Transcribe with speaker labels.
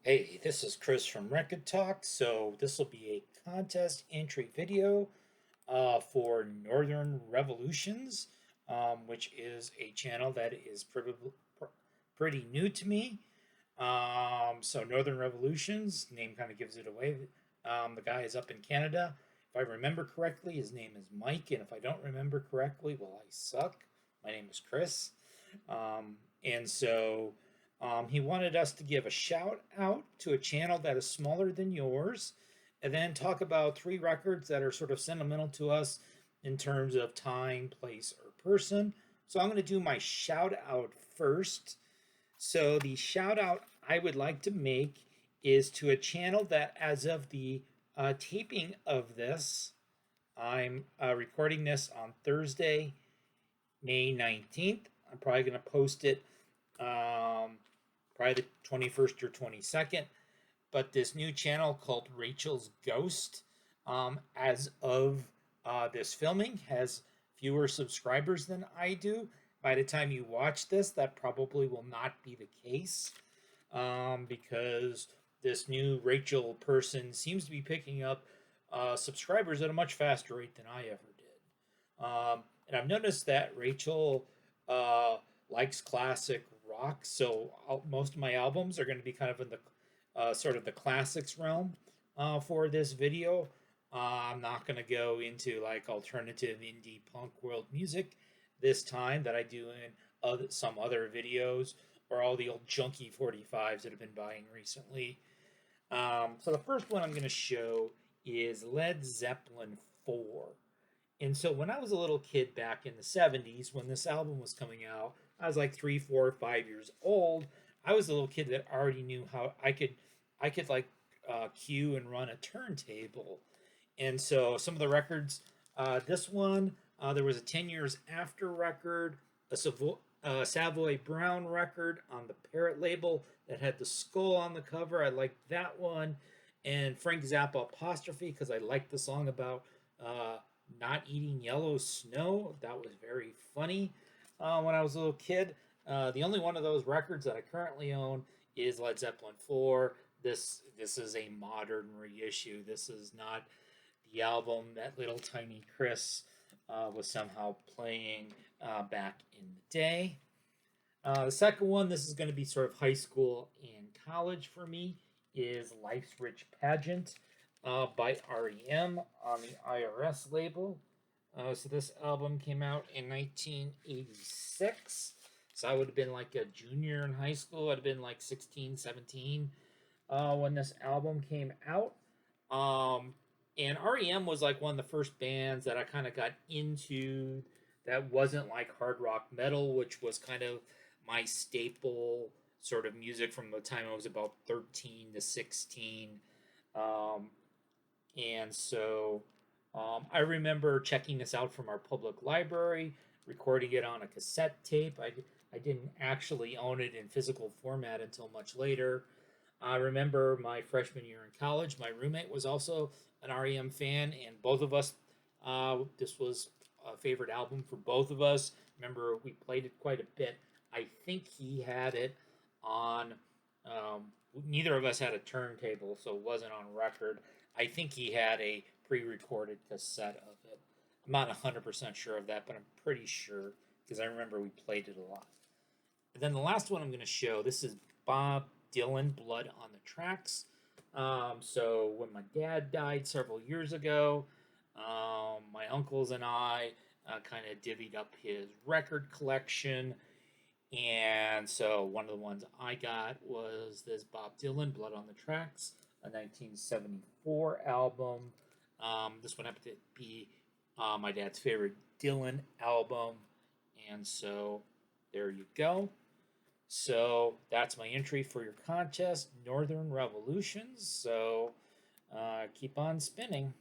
Speaker 1: Hey, this is Chris from Rekkid Talk. So this will be a contest entry video for Northern Revolutions, which is a channel that is pretty new to me. So Northern Revolutions, name kind of gives it away. The guy is up in Canada. If I remember correctly, his name is Mike, and if I don't remember correctly, well, I suck. My name is Chris. And so he wanted us to give a shout out to a channel that is smaller than yours, and then talk about three records that are sort of sentimental to us in terms of time, place, or person. So I'm going to do my shout out first. So the shout out I would like to make is to a channel that, as of the taping of this, I'm recording this on Thursday, May 19th. I'm probably going to post it probably the 21st or 22nd. But this new channel called Rachel's Ghost, as of this filming, has fewer subscribers than I do. By the time you watch this, that probably will not be the case, because this new Rachel person seems to be picking up subscribers at a much faster rate than I ever did. And I've noticed that Rachel likes classic rock, so most of my albums are going to be kind of in the sort of the classics realm for this video. I'm not going to go into like alternative indie punk world music this time that I do in some other videos, or all the old junky 45s that I've been buying recently. So the first one I'm going to show is Led Zeppelin IV. And so when I was a little kid back in the 70s, when this album was coming out, I was like 3, 4, 5 years old. I was a little kid that already knew how I could like cue and run a turntable. And so some of the records, this one, there was a 10 Years After record, a Savoy Brown record on the Parrot label that had the skull on the cover. I liked that one. And Frank Zappa Apostrophe, because I liked the song about not eating yellow snow. That was very funny when I was a little kid. The only one of those records that I currently own is Led Zeppelin IV. This is a modern reissue. This is not the album that little tiny Chris was somehow playing back in the day. The second one, this is going to be sort of high school and college for me, is Life's Rich Pageant by REM on the IRS label. So this album came out in 1986. So I would have been like a junior in high school. I'd have been like 16, 17 when this album came out. And REM was like one of the first bands that I kind of got into that wasn't like hard rock metal, which was kind of my staple sort of music from the time I was about 13 to 16. Um, and so I remember checking this out from our public library, recording it on a cassette tape. I didn't actually own it in physical format until much later. I remember my freshman year in college, my roommate was also an REM fan, and both of us, this was a favorite album for both of us. Remember, we played it quite a bit. I think he had it on, um, neither of us had a turntable, so it wasn't on record. I think he had a pre recorded cassette of it. I'm not 100% sure of that, but I'm pretty sure because I remember we played it a lot. And then the last one I'm going to show, this is Bob Dylan, Blood on the Tracks. So when my dad died several years ago, my uncles and I kind of divvied up his record collection. And so one of the ones I got was this Bob Dylan, Blood on the Tracks, a 1974 album. This one happened to be my dad's favorite Dylan album. And so there you go. So that's my entry for your contest, Northern Revolutions. So keep on spinning.